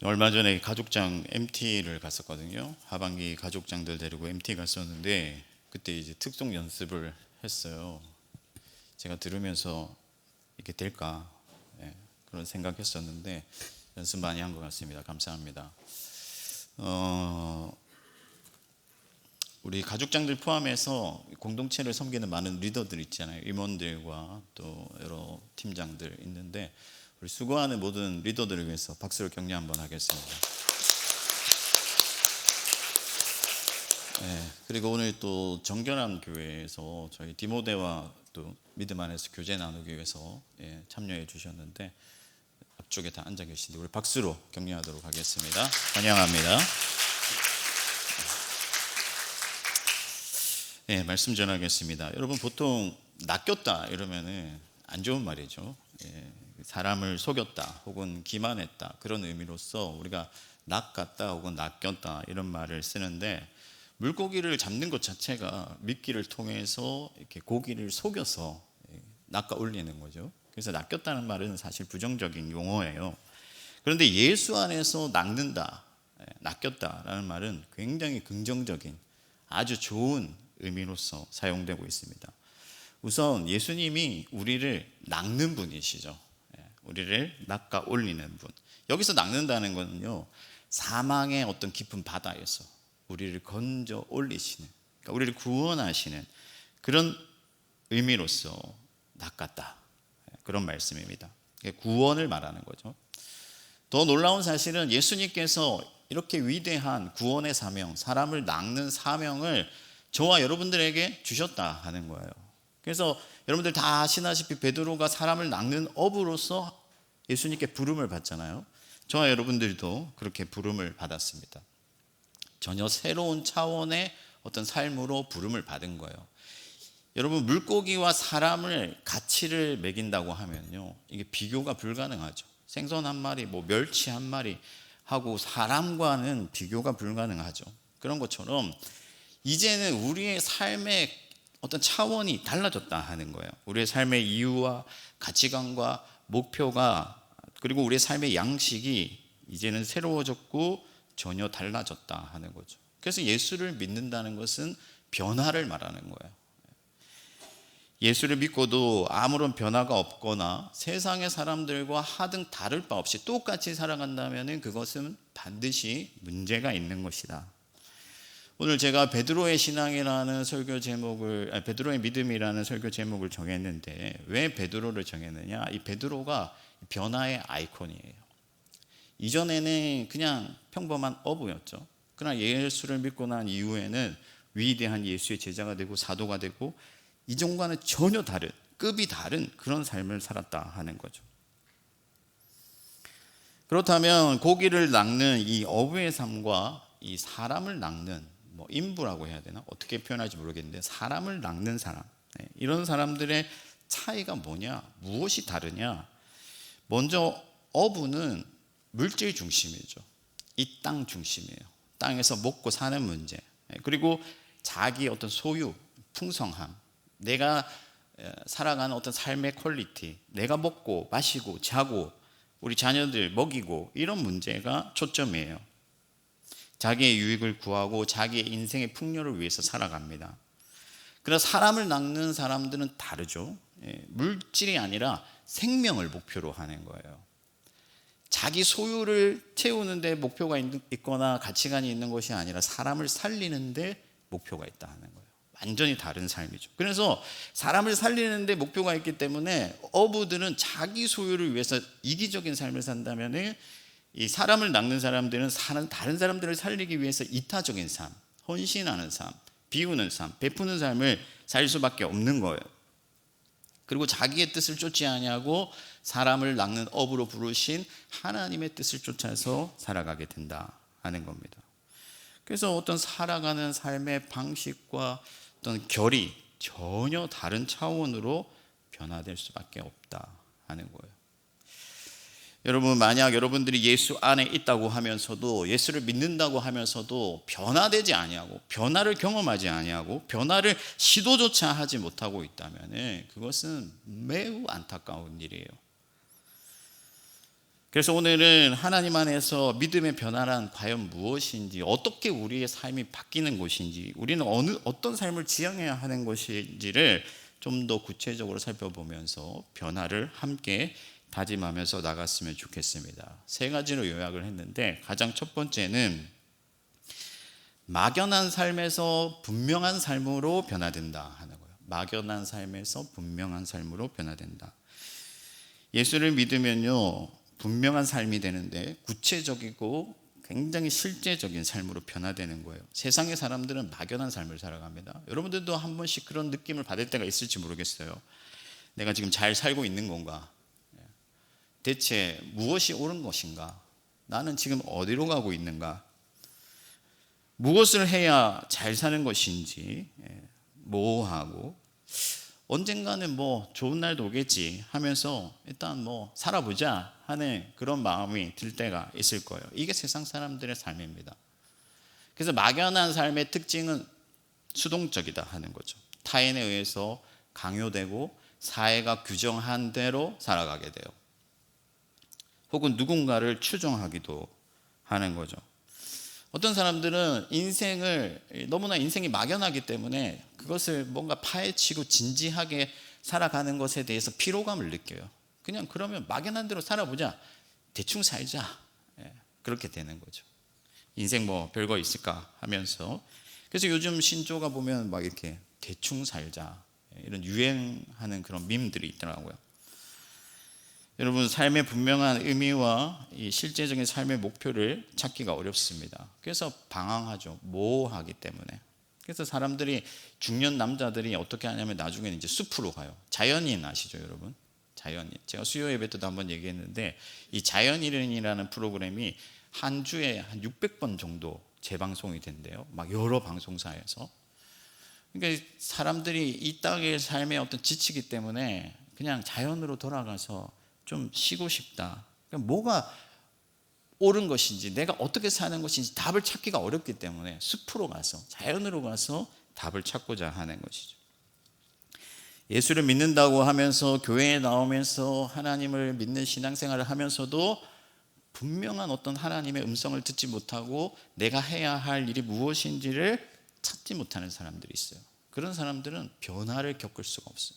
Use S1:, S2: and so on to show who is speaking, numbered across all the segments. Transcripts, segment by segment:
S1: 얼마 전에 가족장 MT를 갔었거든요. 하반기 가족장들 데리고 MT 갔었는데 그때 이제 특송 연습을 했어요. 제가 들으면서 이게 될까 그런 생각했었는데 연습 많이 한 것 같습니다. 감사합니다. 우리 가족장들 포함해서 공동체를 섬기는 많은 리더들 있잖아요. 임원들과 또 여러 팀장들 있는데 우리 수고하는 모든 리더들을 위해서 박수로 격려 한번 하겠습니다. 그리고 오늘 또 정결한 교회에서 저희 디모데와 또 믿음 안에서 교제 나누기 위해서 참여해 주셨는데 앞쪽에 다 앉아 계신데 우리 박수로 격려하도록 하겠습니다. 환영합니다. 말씀 전하겠습니다. 여러분 보통 낚였다 이러면은 안 좋은 말이죠. 사람을 속였다 혹은 기만했다 그런 의미로서 우리가 낚았다 혹은 낚였다 이런 말을 쓰는데 물고기를 잡는 것 자체가 미끼를 통해서 이렇게 고기를 속여서 낚아 올리는 거죠. 그래서 낚였다는 말은 사실 부정적인 용어예요. 그런데 예수 안에서 낚는다, 낚였다라는 말은 굉장히 긍정적인 아주 좋은 의미로서 사용되고 있습니다. 우선 예수님이 우리를 낚는 분이시죠. 우리를 낚아 올리는 분. 여기서 낚는다는 것은요, 사망의 어떤 깊은 바다에서 우리를 건져 올리시는, 그러니까 우리를 구원하시는 그런 의미로서 낚았다. 그런 말씀입니다. 구원을 말하는 거죠. 더 놀라운 사실은 예수님께서 이렇게 위대한 구원의 사명, 사람을 낚는 사명을 저와 여러분들에게 주셨다 하는 거예요. 그래서 여러분들 다 아시다시피 베드로가 사람을 낚는 어부로서 예수님께 부름을 받잖아요. 저와 여러분들도 그렇게 부름을 받았습니다. 전혀 새로운 차원의 어떤 삶으로 부름을 받은 거예요. 여러분 물고기와 사람을 가치를 매긴다고 하면요, 이게 비교가 불가능하죠. 생선 한 마리, 멸치 한 마리 하고 사람과는 비교가 불가능하죠. 그런 것처럼 이제는 우리의 삶의 어떤 차원이 달라졌다 하는 거예요. 우리의 삶의 이유와 가치관과 목표가 그리고 우리의 삶의 양식이 이제는 새로워졌고 전혀 달라졌다 하는 거죠. 그래서 예수를 믿는다는 것은 변화를 말하는 거예요. 예수를 믿고도 아무런 변화가 없거나 세상의 사람들과 하등 다를 바 없이 똑같이 살아간다면 그것은 반드시 문제가 있는 것이다. 오늘 제가 베드로의 신앙이라는 설교 제목을, 베드로의 믿음이라는 설교 제목을 정했는데 왜 베드로를 정했느냐? 이 베드로가 변화의 아이콘이에요. 이전에는 그냥 평범한 어부였죠. 그러나 예수를 믿고 난 이후에는 위대한 예수의 제자가 되고 사도가 되고 이전과는 전혀 다른, 급이 다른 그런 삶을 살았다 하는 거죠. 그렇다면 고기를 낚는 이 어부의 삶과 이 사람을 낚는 인부라고 해야 되나? 어떻게 표현할지 모르겠는데 사람을 낚는 사람, 이런 사람들의 차이가 뭐냐? 무엇이 다르냐? 먼저 어부는 물질 중심이죠. 이 땅 중심이에요. 땅에서 먹고 사는 문제, 그리고 자기의 어떤 소유, 풍성함, 내가 살아가는 어떤 삶의 퀄리티, 내가 먹고 마시고 자고 우리 자녀들 먹이고 이런 문제가 초점이에요. 자기의 유익을 구하고 자기의 인생의 풍요를 위해서 살아갑니다. 그러나 사람을 낚는 사람들은 다르죠. 물질이 아니라 생명을 목표로 하는 거예요. 자기 소유를 채우는데 목표가 있거나 가치관이 있는 것이 아니라 사람을 살리는데 목표가 있다 하는 거예요. 완전히 다른 삶이죠. 그래서 사람을 살리는데 목표가 있기 때문에 어부들은 자기 소유를 위해서 이기적인 삶을 산다면 이 사람을 낚는 사람들은 다른 사람들을 살리기 위해서 이타적인 삶, 헌신하는 삶, 비우는 삶, 베푸는 삶을 살 수밖에 없는 거예요. 그리고 자기의 뜻을 쫓지 아니하고 사람을 낚는 업으로 부르신 하나님의 뜻을 쫓아서 살아가게 된다 하는 겁니다. 그래서 어떤 살아가는 삶의 방식과 어떤 결이 전혀 다른 차원으로 변화될 수밖에 없다 하는 거예요. 여러분, 만약 여러분들이 예수 안에 있다고 하면서도 예수를 믿는다고 하면서도 변화되지 아니하고 변화를 경험하지 아니하고 변화를 시도조차 하지 못하고 있다면 그것은 매우 안타까운 일이에요. 그래서 오늘은 하나님 안에서 믿음의 변화란 과연 무엇인지, 어떻게 우리의 삶이 바뀌는 것인지, 우리는 어떤 삶을 지향해야 하는 것인지를 좀 더 구체적으로 살펴보면서 변화를 함께 다짐하면서 나갔으면 좋겠습니다. 세 가지로 요약을 했는데, 가장 첫 번째는 막연한 삶에서 분명한 삶으로 변화된다 하는 거예요. 막연한 삶에서 분명한 삶으로 변화된다. 예수를 믿으면요, 분명한 삶이 되는데 구체적이고 굉장히 실제적인 삶으로 변화되는 거예요. 세상의 사람들은 막연한 삶을 살아갑니다. 여러분들도 한 번씩 그런 느낌을 받을 때가 있을지 모르겠어요. 내가 지금 잘 살고 있는 건가? 대체 무엇이 옳은 것인가? 나는 지금 어디로 가고 있는가? 무엇을 해야 잘 사는 것인지 모호하고, 언젠가는 좋은 날도 오겠지 하면서 일단 살아보자 하는 그런 마음이 들 때가 있을 거예요. 이게 세상 사람들의 삶입니다. 그래서 막연한 삶의 특징은 수동적이다 하는 거죠. 타인에 의해서 강요되고 사회가 규정한 대로 살아가게 돼요. 혹은 누군가를 추종하기도 하는 거죠. 어떤 사람들은 너무나 인생이 막연하기 때문에 그것을 뭔가 파헤치고 진지하게 살아가는 것에 대해서 피로감을 느껴요. 그냥 그러면 막연한 대로 살아보자, 대충 살자, 그렇게 되는 거죠. 인생 별거 있을까 하면서. 그래서 요즘 신조가 보면 막 이렇게 대충 살자, 이런 유행하는 그런 밈들이 있더라고요. 여러분, 삶의 분명한 의미와 이 실제적인 삶의 목표를 찾기가 어렵습니다. 그래서 방황하죠. 모호하기 때문에. 그래서 사람들이, 중년 남자들이 어떻게 하냐면 나중에는 이제 숲으로 가요. 자연인 아시죠, 여러분? 자연인. 제가 수요 예배 때도 한번 얘기했는데, 이 자연인이라는 프로그램이 한 주에 한 600번 정도 재방송이 된대요. 막 여러 방송사에서. 그러니까 사람들이 이 땅의 삶에 어떤 지치기 때문에 그냥 자연으로 돌아가서 좀 쉬고 싶다. 그러니까 뭐가 옳은 것인지, 내가 어떻게 사는 것인지 답을 찾기가 어렵기 때문에 숲으로 가서, 자연으로 가서 답을 찾고자 하는 것이죠. 예수를 믿는다고 하면서 교회에 나오면서 하나님을 믿는 신앙생활을 하면서도 분명한 어떤 하나님의 음성을 듣지 못하고 내가 해야 할 일이 무엇인지를 찾지 못하는 사람들이 있어요. 그런 사람들은 변화를 겪을 수가 없어요.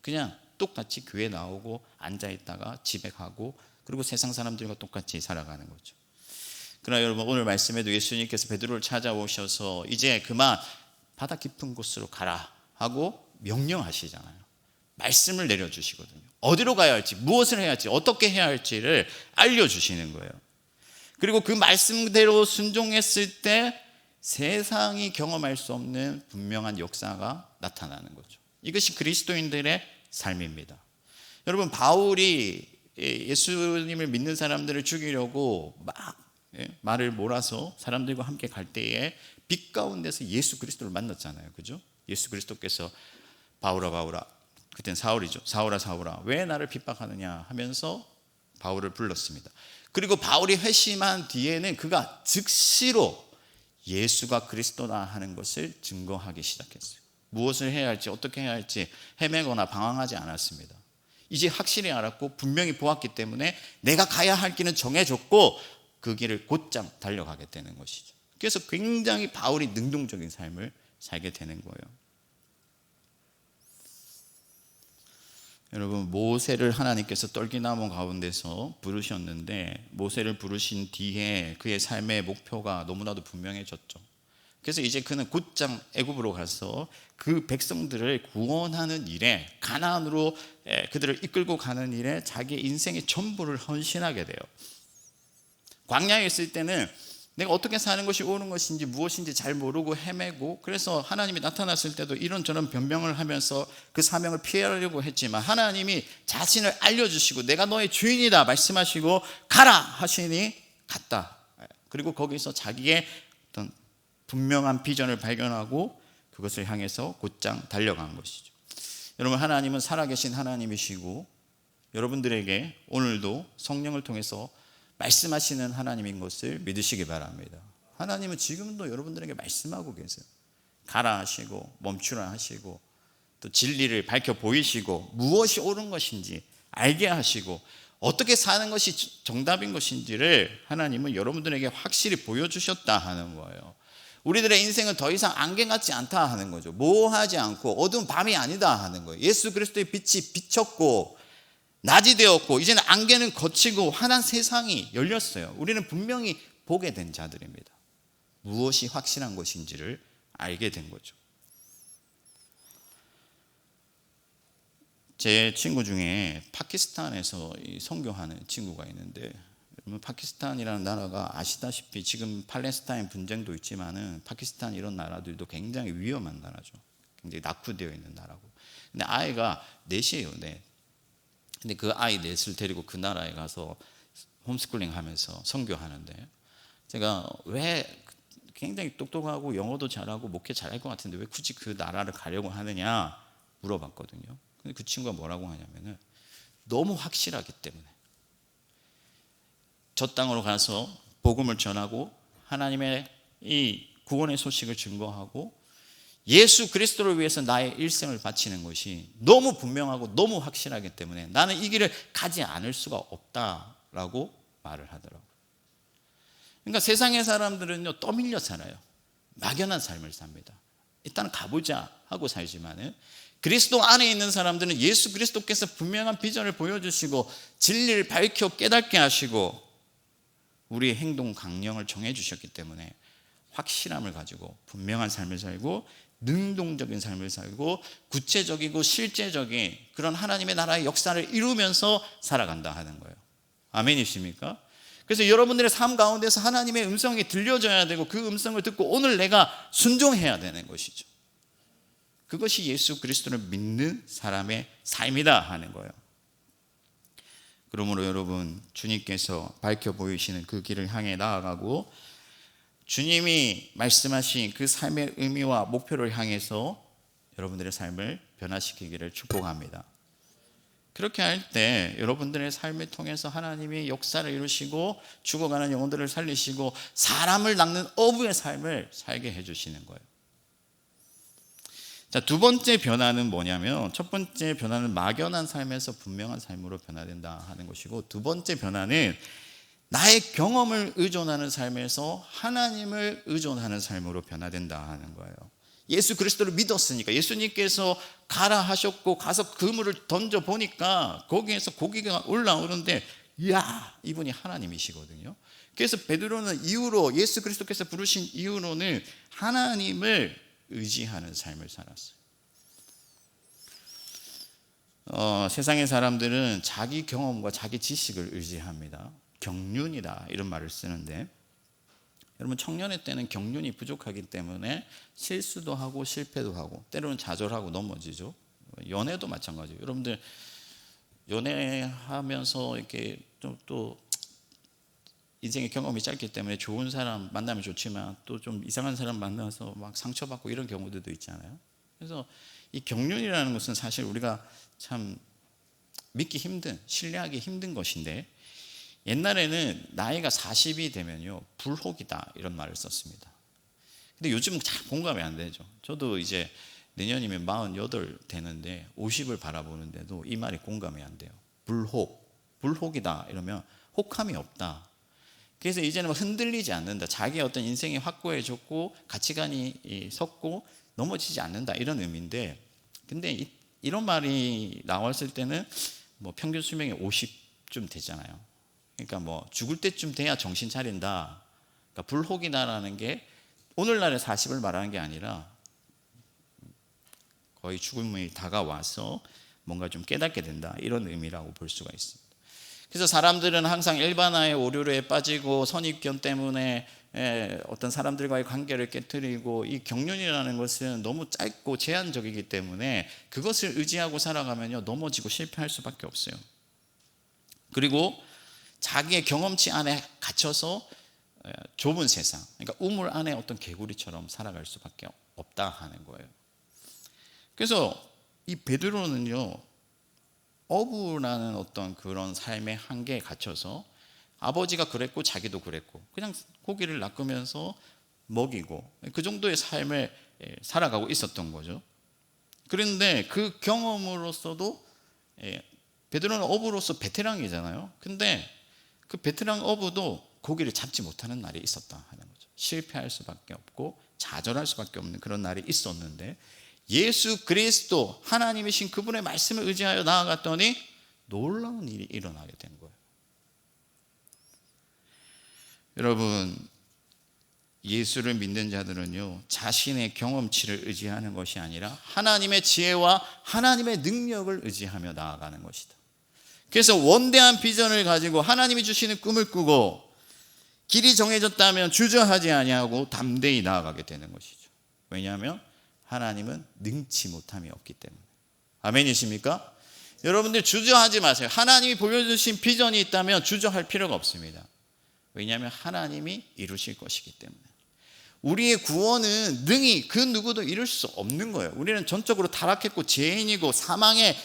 S1: 그냥 똑같이 교회 나오고 앉아있다가 집에 가고, 그리고 세상 사람들과 똑같이 살아가는 거죠. 그러나 여러분, 오늘 말씀에도 예수님께서 베드로를 찾아오셔서 이제 그만 바다 깊은 곳으로 가라 하고 명령하시잖아요. 말씀을 내려주시거든요. 어디로 가야 할지, 무엇을 해야 할지, 어떻게 해야 할지를 알려주시는 거예요. 그리고 그 말씀대로 순종했을 때 세상이 경험할 수 없는 분명한 역사가 나타나는 거죠. 이것이 그리스도인들의 삶입니다. 여러분, 바울이 예수님을 믿는 사람들을 죽이려고 막 말을 몰아서 사람들과 함께 갈 때에 빛 가운데서 예수 그리스도를 만났잖아요. 그죠? 예수 그리스도께서 바울아 바울아, 그땐 사울이죠. 사울아 사울아, 왜 나를 핍박하느냐 하면서 바울을 불렀습니다. 그리고 바울이 회심한 뒤에는 그가 즉시로 예수가 그리스도다 하는 것을 증거하기 시작했어요. 무엇을 해야 할지, 어떻게 해야 할지 헤매거나 방황하지 않았습니다. 이제 확실히 알았고 분명히 보았기 때문에 내가 가야 할 길은 정해졌고 그 길을 곧장 달려가게 되는 것이죠. 그래서 굉장히 바울이 능동적인 삶을 살게 되는 거예요. 여러분, 모세를 하나님께서 떨기나무 가운데서 부르셨는데, 모세를 부르신 뒤에 그의 삶의 목표가 너무나도 분명해졌죠. 그래서 이제 그는 곧장 애굽으로 가서 그 백성들을 구원하는 일에, 가나안으로 그들을 이끌고 가는 일에 자기 인생의 전부를 헌신하게 돼요. 광야에 있을 때는 내가 어떻게 사는 것이 옳은 것인지 무엇인지 잘 모르고 헤매고, 그래서 하나님이 나타났을 때도 이런저런 변명을 하면서 그 사명을 피하려고 했지만 하나님이 자신을 알려주시고 내가 너의 주인이다 말씀하시고 가라 하시니 갔다. 그리고 거기서 자기의 어떤 분명한 비전을 발견하고 그것을 향해서 곧장 달려간 것이죠. 여러분, 하나님은 살아계신 하나님이시고 여러분들에게 오늘도 성령을 통해서 말씀하시는 하나님인 것을 믿으시기 바랍니다. 하나님은 지금도 여러분들에게 말씀하고 계세요. 가라 하시고 멈추라 하시고 또 진리를 밝혀 보이시고 무엇이 옳은 것인지 알게 하시고 어떻게 사는 것이 정답인 것인지를 하나님은 여러분들에게 확실히 보여주셨다 하는 거예요. 우리들의 인생은 더 이상 안개 같지 않다 하는 거죠. 모호하지 않고 어두운 밤이 아니다 하는 거예요. 예수 그리스도의 빛이 비쳤고 낮이 되었고 이제는 안개는 걷히고 환한 세상이 열렸어요. 우리는 분명히 보게 된 자들입니다. 무엇이 확실한 것인지를 알게 된 거죠. 제 친구 중에 파키스탄에서 선교하는 친구가 있는데, 파키스탄이라는 나라가 아시다시피 지금 팔레스타인 분쟁도 있지만은 파키스탄 이런 나라들도 굉장히 위험한 나라죠. 굉장히 낙후되어 있는 나라고. 근데 아이가 넷이에요. 넷. 근데 그 아이 넷을 데리고 그 나라에 가서 홈스쿨링 하면서 선교하는데, 제가 왜 굉장히 똑똑하고 영어도 잘하고 목회 잘할 것 같은데 왜 굳이 그 나라를 가려고 하느냐 물어봤거든요. 근데 그 친구가 뭐라고 하냐면은 너무 확실하기 때문에 저 땅으로 가서 복음을 전하고 하나님의 이 구원의 소식을 증거하고 예수 그리스도를 위해서 나의 일생을 바치는 것이 너무 분명하고 너무 확실하기 때문에 나는 이 길을 가지 않을 수가 없다라고 말을 하더라고요. 그러니까 세상의 사람들은요 떠밀려 살아요. 막연한 삶을 삽니다. 일단 가보자 하고 살지만은 그리스도 안에 있는 사람들은 예수 그리스도께서 분명한 비전을 보여주시고 진리를 밝혀 깨닫게 하시고 우리의 행동 강령을 정해주셨기 때문에 확실함을 가지고 분명한 삶을 살고 능동적인 삶을 살고 구체적이고 실제적인 그런 하나님의 나라의 역사를 이루면서 살아간다 하는 거예요. 아멘이십니까? 그래서 여러분들의 삶 가운데서 하나님의 음성이 들려져야 되고 그 음성을 듣고 오늘 내가 순종해야 되는 것이죠. 그것이 예수 그리스도를 믿는 사람의 삶이다 하는 거예요. 그러므로 여러분, 주님께서 밝혀 보이시는 그 길을 향해 나아가고 주님이 말씀하신 그 삶의 의미와 목표를 향해서 여러분들의 삶을 변화시키기를 축복합니다. 그렇게 할 때 여러분들의 삶을 통해서 하나님이 역사를 이루시고 죽어가는 영혼들을 살리시고 사람을 낚는 어부의 삶을 살게 해주시는 거예요. 자, 두 번째 변화는 뭐냐면, 첫 번째 변화는 막연한 삶에서 분명한 삶으로 변화된다 하는 것이고, 두 번째 변화는 나의 경험을 의존하는 삶에서 하나님을 의존하는 삶으로 변화된다 하는 거예요. 예수 그리스도를 믿었으니까 예수님께서 가라 하셨고 가서 그물을 던져 보니까 거기에서 고기가 올라오는데 이야, 이분이 하나님이시거든요. 그래서 베드로는 이후로 예수 그리스도께서 부르신 이후로는 하나님을 의지하는 삶을 살았어요. 세상의 사람들은 자기 경험과 자기 지식을 의지합니다. 경륜이다 이런 말을 쓰는데, 여러분 청년의 때는 경륜이 부족하기 때문에 실수도 하고 실패도 하고 때로는 좌절하고 넘어지죠. 연애도 마찬가지예요. 여러분들 연애하면서 이렇게 또 인생의 경험이 짧기 때문에 좋은 사람 만나면 좋지만 또 좀 이상한 사람 만나서 막 상처받고 이런 경우들도 있잖아요. 그래서 이 경륜이라는 것은 사실 우리가 참 믿기 힘든, 신뢰하기 힘든 것인데, 옛날에는 나이가 40이 되면요 불혹이다 이런 말을 썼습니다. 근데 요즘은 잘 공감이 안 되죠. 저도 이제 내년이면 48 되는데 50을 바라보는데도 이 말이 공감이 안 돼요. 불혹이다 이러면 혹함이 없다. 그래서 이제는 흔들리지 않는다. 자기의 어떤 인생이 확고해졌고 가치관이 섰고 넘어지지 않는다 이런 의미인데, 근데 이런 말이 나왔을 때는 뭐 평균 수명이 50쯤 되잖아요. 그러니까 뭐 죽을 때쯤 돼야 정신 차린다. 그러니까 불혹이다라는 게 오늘날의 40을 말하는 게 아니라 거의 죽음이 다가와서 뭔가 좀 깨닫게 된다 이런 의미라고 볼 수가 있습니다. 그래서 사람들은 항상 일반화의 오류에 빠지고 선입견 때문에 어떤 사람들과의 관계를 깨트리고, 이 경륜이라는 것은 너무 짧고 제한적이기 때문에 그것을 의지하고 살아가면요 넘어지고 실패할 수밖에 없어요. 그리고 자기의 경험치 안에 갇혀서 좁은 세상, 그러니까 우물 안에 어떤 개구리처럼 살아갈 수밖에 없다 하는 거예요. 그래서 이 베드로는요 어부라는 어떤 그런 삶의 한계에 갇혀서 아버지가 그랬고 자기도 그랬고 그냥 고기를 낚으면서 먹이고 그 정도의 삶을 살아가고 있었던 거죠. 그런데 그 경험으로서도 베드로는 어부로서 베테랑이잖아요. 근데 그 베테랑 어부도 고기를 잡지 못하는 날이 있었다 하는 거죠. 실패할 수밖에 없고 좌절할 수밖에 없는 그런 날이 있었는데, 예수 그리스도 하나님이신 그분의 말씀을 의지하여 나아갔더니 놀라운 일이 일어나게 된 거예요. 여러분, 예수를 믿는 자들은요, 자신의 경험치를 의지하는 것이 아니라 하나님의 지혜와 하나님의 능력을 의지하며 나아가는 것이다. 그래서 원대한 비전을 가지고 하나님이 주시는 꿈을 꾸고 길이 정해졌다면 주저하지 아니하고 담대히 나아가게 되는 것이죠. 왜냐하면 하나님은 능치 못함이 없기 때문에. 아멘이십니까? 여러분들 주저하지 마세요. 하나님이 보여주신 비전이 있다면 주저할 필요가 없습니다. 왜냐하면 하나님이 이루실 것이기 때문에. 우리의 구원은 능히 그 누구도 이룰 수 없는 거예요. 우리는 전적으로 타락했고 죄인이고 사망의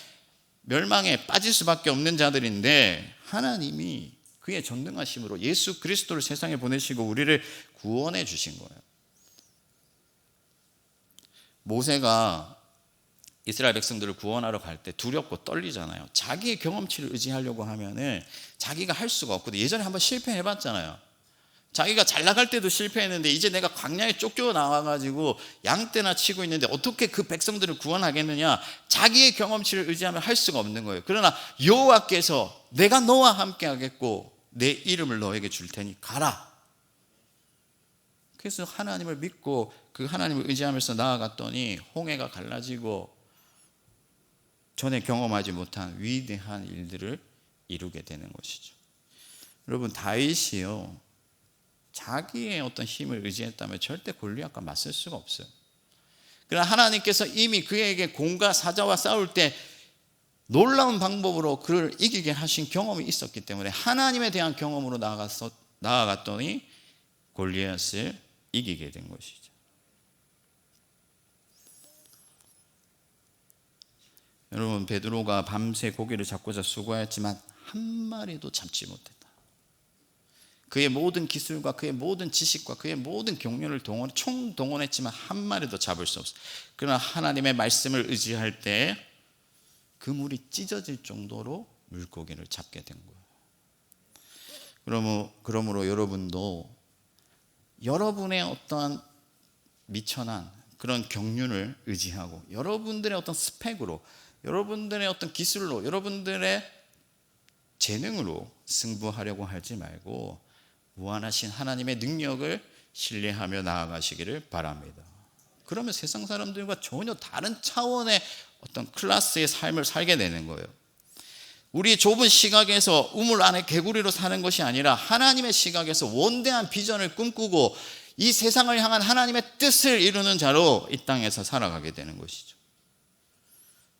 S1: 멸망에 빠질 수밖에 없는 자들인데, 하나님이 그의 전능하심으로 예수 그리스도를 세상에 보내시고 우리를 구원해 주신 거예요. 모세가 이스라엘 백성들을 구원하러 갈 때 두렵고 떨리잖아요. 자기의 경험치를 의지하려고 하면은 자기가 할 수가 없거든요. 예전에 한번 실패해봤잖아요. 자기가 잘 나갈 때도 실패했는데 이제 내가 광야에 쫓겨 나와가지고 양떼나 치고 있는데 어떻게 그 백성들을 구원하겠느냐. 자기의 경험치를 의지하면 할 수가 없는 거예요. 그러나 여호와께서 내가 너와 함께 하겠고 내 이름을 너에게 줄 테니 가라. 그래서 하나님을 믿고 그 하나님을 의지하면서 나아갔더니 홍해가 갈라지고 전에 경험하지 못한 위대한 일들을 이루게 되는 것이죠. 여러분, 다윗이요, 자기의 어떤 힘을 의지했다면 절대 골리앗과 맞설 수가 없어요. 그러나 하나님께서 이미 그에게 공과 사자와 싸울 때 놀라운 방법으로 그를 이기게 하신 경험이 있었기 때문에 하나님에 대한 경험으로 나아갔더니 골리앗을 이기게 된 것이죠. 여러분, 베드로가 밤새 고기를 잡고자 수고했지만 한 마리도 잡지 못했다. 그의 모든 기술과 그의 모든 지식과 그의 모든 경륜을 총동원했지만 한 마리도 잡을 수 없어요. 그러나 하나님의 말씀을 의지할 때 그물이 찢어질 정도로 물고기를 잡게 된 거예요. 그러므로 여러분도 여러분의 어떠한 미천한 그런 경륜을 의지하고 여러분들의 어떤 스펙으로, 여러분들의 어떤 기술로, 여러분들의 재능으로 승부하려고 하지 말고 무한하신 하나님의 능력을 신뢰하며 나아가시기를 바랍니다. 그러면 세상 사람들과 전혀 다른 차원의 어떤 클래스의 삶을 살게 되는 거예요. 우리 좁은 시각에서 우물 안에 개구리로 사는 것이 아니라 하나님의 시각에서 원대한 비전을 꿈꾸고 이 세상을 향한 하나님의 뜻을 이루는 자로 이 땅에서 살아가게 되는 것이죠.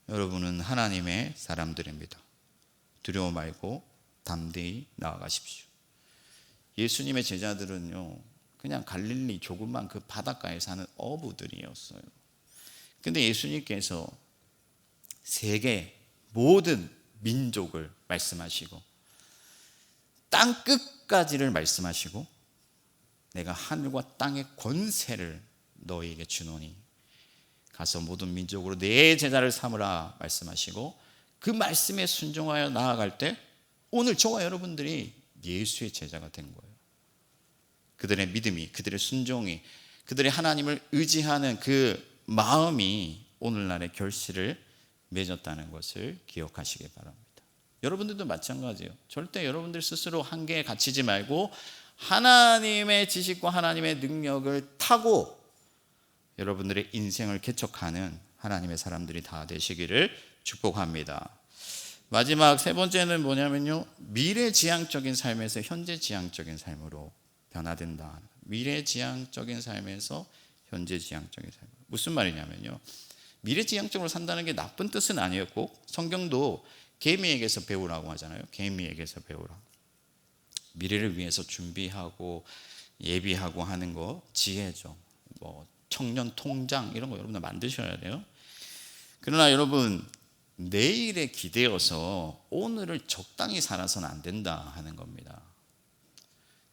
S1: 여러분은 하나님의 사람들입니다. 두려워 말고 담대히 나아가십시오. 예수님의 제자들은요, 그냥 갈릴리 조그만 그 바닷가에 사는 어부들이었어요. 근데 예수님께서 세계 모든 민족을 말씀하시고 땅 끝까지를 말씀하시고 내가 하늘과 땅의 권세를 너희에게 주노니 가서 모든 민족으로 내 제자를 삼으라 말씀하시고 그 말씀에 순종하여 나아갈 때 오늘 저와 여러분들이 예수의 제자가 된 거예요. 그들의 믿음이, 그들의 순종이, 그들의 하나님을 의지하는 그 마음이 오늘날의 결실을 맺었다는 것을 기억하시기 바랍니다. 여러분들도 마찬가지예요. 절대 여러분들 스스로 한계에 갇히지 말고 하나님의 지식과 하나님의 능력을 타고 여러분들의 인생을 개척하는 하나님의 사람들이 다 되시기를 축복합니다. 마지막 세 번째는 뭐냐면요, 미래지향적인 삶에서 현재지향적인 삶으로 변화된다. 미래지향적인 삶에서 현재지향적인 삶. 무슨 말이냐면요, 미래지향적으로 산다는 게 나쁜 뜻은 아니에요. 꼭 성경도 개미에게서 배우라고 하잖아요. 개미에게서 배우라. 미래를 위해서 준비하고 예비하고 하는 거 지혜죠. 뭐 청년 통장 이런 거 여러분들 만드셔야 돼요. 그러나 여러분, 내일에 기대어서 오늘을 적당히 살아서는 안 된다 하는 겁니다.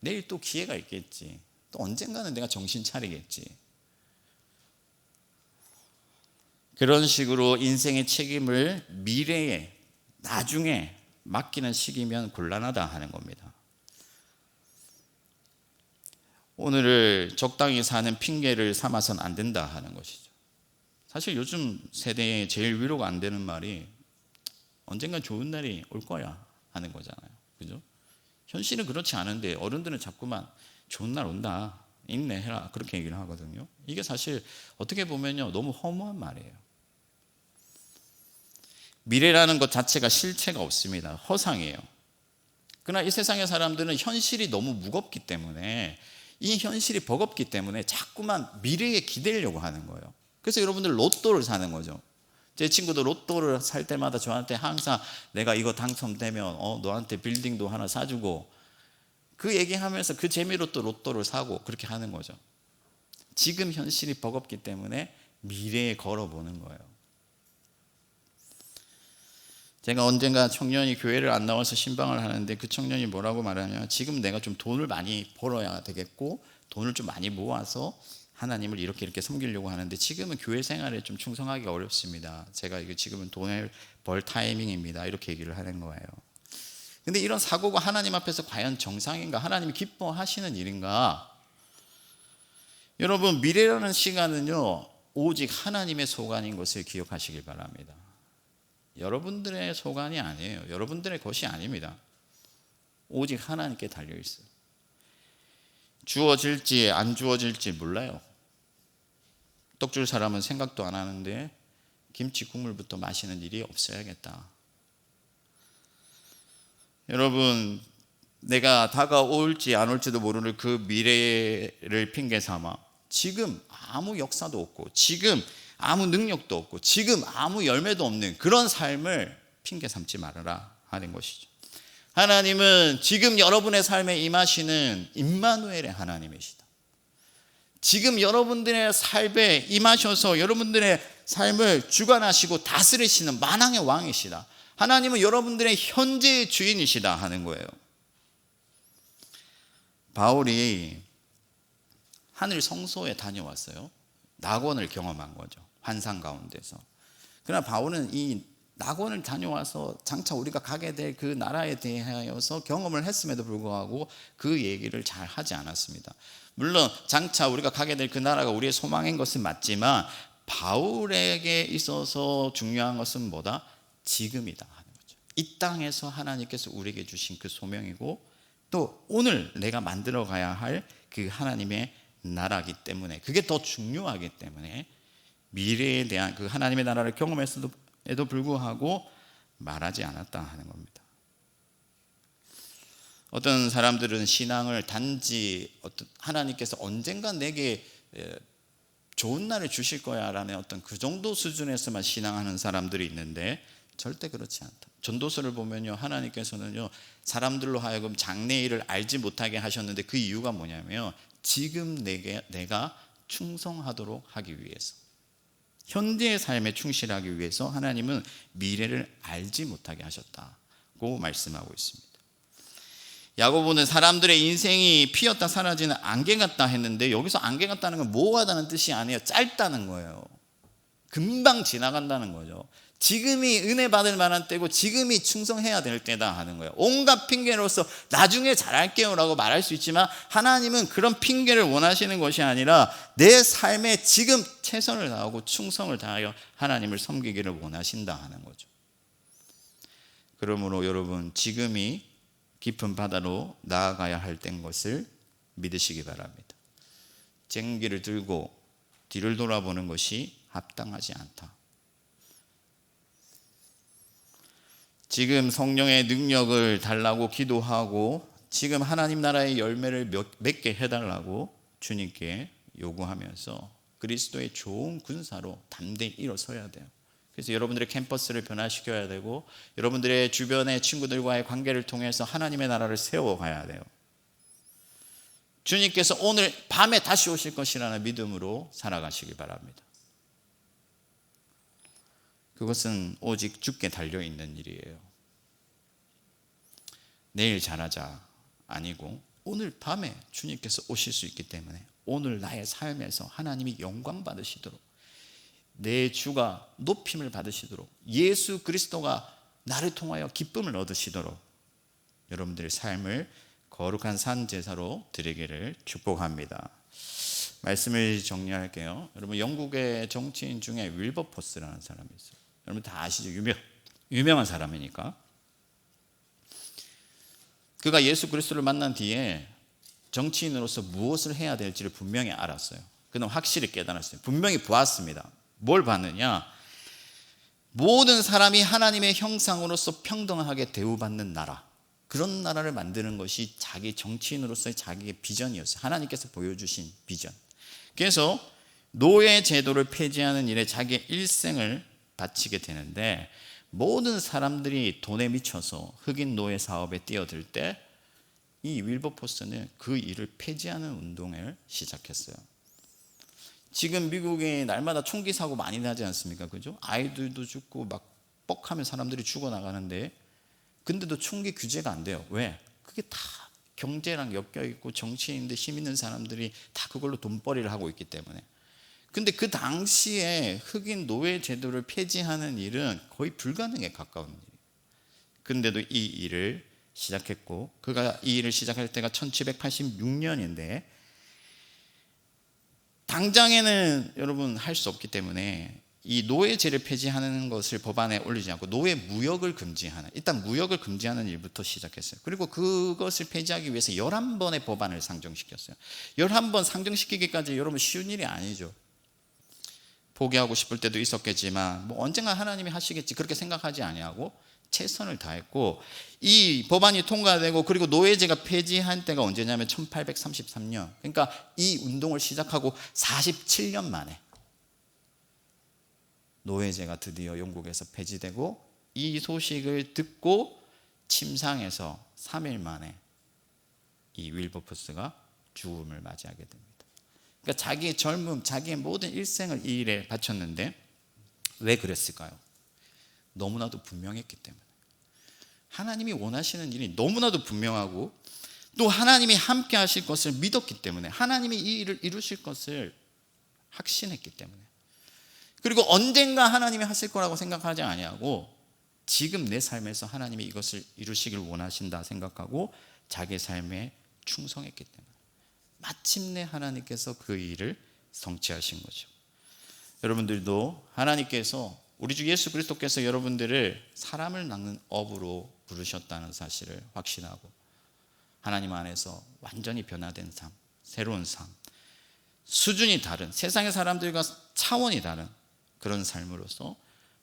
S1: 내일 또 기회가 있겠지. 또 언젠가는 내가 정신 차리겠지. 그런 식으로 인생의 책임을 미래에 나중에 맡기는 시기면 곤란하다 하는 겁니다. 오늘을 적당히 사는 핑계를 삼아서는 안 된다 하는 것이죠. 사실 요즘 세대에 제일 위로가 안 되는 말이 언젠가 좋은 날이 올 거야 하는 거잖아요. 그죠? 현실은 그렇지 않은데 어른들은 자꾸만 좋은 날 온다, 인내해라 그렇게 얘기를 하거든요. 이게 사실 어떻게 보면요 너무 허무한 말이에요. 미래라는 것 자체가 실체가 없습니다. 허상이에요. 그러나 이 세상의 사람들은 현실이 너무 무겁기 때문에, 이 현실이 버겁기 때문에 자꾸만 미래에 기대려고 하는 거예요. 그래서 여러분들 로또를 사는 거죠. 제 친구도 로또를 살 때마다 저한테 항상 내가 이거 당첨되면 너한테 빌딩도 하나 사주고, 그 얘기하면서 그 재미로 또 로또를 사고 그렇게 하는 거죠. 지금 현실이 버겁기 때문에 미래에 걸어보는 거예요. 제가 언젠가 청년이 교회를 안 나와서 신방을 하는데 그 청년이 뭐라고 말하냐면, 지금 내가 좀 돈을 많이 벌어야 되겠고 돈을 좀 많이 모아서 하나님을 이렇게 섬기려고 하는데 지금은 교회 생활에 좀 충성하기가 어렵습니다. 제가 이거 지금은 돈을 벌 타이밍입니다. 이렇게 얘기를 하는 거예요. 근데 이런 사고가 하나님 앞에서 과연 정상인가? 하나님이 기뻐하시는 일인가? 여러분, 미래라는 시간은요 오직 하나님의 소관인 것을 기억하시길 바랍니다. 여러분들의 소관이 아니에요. 여러분들의 것이 아닙니다. 오직 하나님께 달려있어요. 주어질지 안 주어질지 몰라요. 떡 줄 사람은 생각도 안 하는데 김치 국물부터 마시는 일이 없어야겠다. 여러분, 내가 다가올지 안 올지도 모르는 그 미래를 핑계 삼아 지금 아무 역사도 없고 지금 아무 능력도 없고 지금 아무 열매도 없는 그런 삶을 핑계 삼지 말아라 하는 것이죠. 하나님은 지금 여러분의 삶에 임하시는 임마누엘의 하나님이시다. 지금 여러분들의 삶에 임하셔서 여러분들의 삶을 주관하시고 다스리시는 만왕의 왕이시다. 하나님은 여러분들의 현재의 주인이시다 하는 거예요. 바울이 하늘 성소에 다녀왔어요. 낙원을 경험한 거죠. 환상 가운데서. 그러나 바울은 이 낙원을 다녀와서 장차 우리가 가게 될 그 나라에 대하여서 경험을 했음에도 불구하고 그 얘기를 잘 하지 않았습니다. 물론 장차 우리가 가게 될 그 나라가 우리의 소망인 것은 맞지만 바울에게 있어서 중요한 것은 뭐다? 지금이다 하는 거죠. 이 땅에서 하나님께서 우리에게 주신 그 소명이고 또 오늘 내가 만들어 가야 할 그 하나님의 나라이기 때문에, 그게 더 중요하기 때문에 미래에 대한 그 하나님의 나라를 경험했어도 불구하고 말하지 않았다 하는 겁니다. 어떤 사람들은 신앙을 단지 하나님께서 언젠가 내게 좋은 날을 주실 거야 라는 어떤 그 정도 수준에서만 신앙하는 사람들이 있는데 절대 그렇지 않다. 전도서를 보면요, 하나님께서는요 사람들로 하여금 장래일을 알지 못하게 하셨는데 그 이유가 뭐냐면 지금 내가 충성하도록 하기 위해서, 현재의 삶에 충실하기 위해서 하나님은 미래를 알지 못하게 하셨다고 말씀하고 있습니다. 야고보는 사람들의 인생이 피었다 사라지는 안개 같다 했는데 여기서 안개 같다는 건 모호하다는 뜻이 아니에요. 짧다는 거예요. 금방 지나간다는 거죠. 지금이 은혜 받을 만한 때고 지금이 충성해야 될 때다 하는 거예요. 온갖 핑계로서 나중에 잘할게요 라고 말할 수 있지만 하나님은 그런 핑계를 원하시는 것이 아니라 내 삶에 지금 최선을 다하고 충성을 다하여 하나님을 섬기기를 원하신다 하는 거죠. 그러므로 여러분, 지금이 깊은 바다로 나아가야 할 때인 것을 믿으시기 바랍니다. 쟁기를 들고 뒤를 돌아보는 것이 합당하지 않다. 지금 성령의 능력을 달라고 기도하고 지금 하나님 나라의 열매를 맺게 해달라고 주님께 요구하면서 그리스도의 좋은 군사로 담대히 일어서야 돼요. 그래서 여러분들의 캠퍼스를 변화시켜야 되고 여러분들의 주변의 친구들과의 관계를 통해서 하나님의 나라를 세워가야 돼요. 주님께서 오늘 밤에 다시 오실 것이라는 믿음으로 살아가시기 바랍니다. 그것은 오직 주께 달려있는 일이에요. 내일 잘하자 아니고 오늘 밤에 주님께서 오실 수 있기 때문에 오늘 나의 삶에서 하나님이 영광 받으시도록, 내 주가 높임을 받으시도록, 예수 그리스도가 나를 통하여 기쁨을 얻으시도록 여러분들의 삶을 거룩한 산 제사로 드리기를 축복합니다. 말씀을 정리할게요. 여러분, 영국의 정치인 중에 윌버포스라는 사람이 있어요. 여러분 다 아시죠? 유명한 사람이니까. 그가 예수 그리스도를 만난 뒤에 정치인으로서 무엇을 해야 될지를 분명히 알았어요. 그는 확실히 깨달았어요. 분명히 보았습니다. 뭘 봤느냐? 모든 사람이 하나님의 형상으로서 평등하게 대우받는 나라, 그런 나라를 만드는 것이 자기 정치인으로서의 자기의 비전이었어요. 하나님께서 보여주신 비전. 그래서 노예 제도를 폐지하는 일에 자기의 일생을 바치게 되는데, 모든 사람들이 돈에 미쳐서 흑인 노예 사업에 뛰어들 때 이 윌버포스는 그 일을 폐지하는 운동을 시작했어요. 지금 미국에 날마다 총기 사고 많이 나지 않습니까? 그죠? 아이들도 죽고 막 뻑하면 사람들이 죽어나가는데, 근데도 총기 규제가 안 돼요. 왜? 그게 다 경제랑 엮여 있고 정치인들, 힘 있는 사람들이 다 그걸로 돈벌이를 하고 있기 때문에. 근데 그 당시에 흑인 노예 제도를 폐지하는 일은 거의 불가능에 가까운 일이에요. 근데도 이 일을 시작했고, 그가 이 일을 시작할 때가 1786년인데 당장에는 여러분 할 수 없기 때문에 이 노예제를 폐지하는 것을 법안에 올리지 않고 노예 무역을 금지하는, 일단 무역을 금지하는 일부터 시작했어요. 그리고 그것을 폐지하기 위해서 11번의 법안을 상정시켰어요. 11번 상정시키기까지 여러분 쉬운 일이 아니죠. 포기하고 싶을 때도 있었겠지만 뭐 언젠가 하나님이 하시겠지 그렇게 생각하지 아니하고 최선을 다했고, 이 법안이 통과되고 그리고 노예제가 폐지한 때가 언제냐면 1833년. 그러니까 이 운동을 시작하고 47년 만에 노예제가 드디어 영국에서 폐지되고, 이 소식을 듣고 침상에서 3일 만에 이 윌버포스가 죽음을 맞이하게 됩니다. 그러니까 자기의 젊음, 자기의 모든 일생을 이 일에 바쳤는데 왜 그랬을까요? 너무나도 분명했기 때문에. 하나님이 원하시는 일이 너무나도 분명하고 또 하나님이 함께 하실 것을 믿었기 때문에, 하나님이 이 일을 이루실 것을 확신했기 때문에, 그리고 언젠가 하나님이 하실 거라고 생각하지 아니하고 지금 내 삶에서 하나님이 이것을 이루시길 원하신다 생각하고 자기 삶에 충성했기 때문에 마침내 하나님께서 그 일을 성취하신 거죠. 여러분들도 하나님께서, 우리 주 예수 그리스도께서 여러분들을 사람을 낚는 업으로 부르셨다는 사실을 확신하고 하나님 안에서 완전히 변화된 삶, 새로운 삶, 수준이 다른, 세상의 사람들과 차원이 다른 그런 삶으로서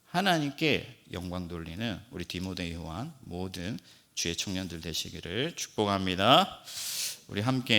S1: 하나님께 영광 돌리는 우리 디모데후한 모든 주의 청년들 되시기를 축복합니다. 우리 함께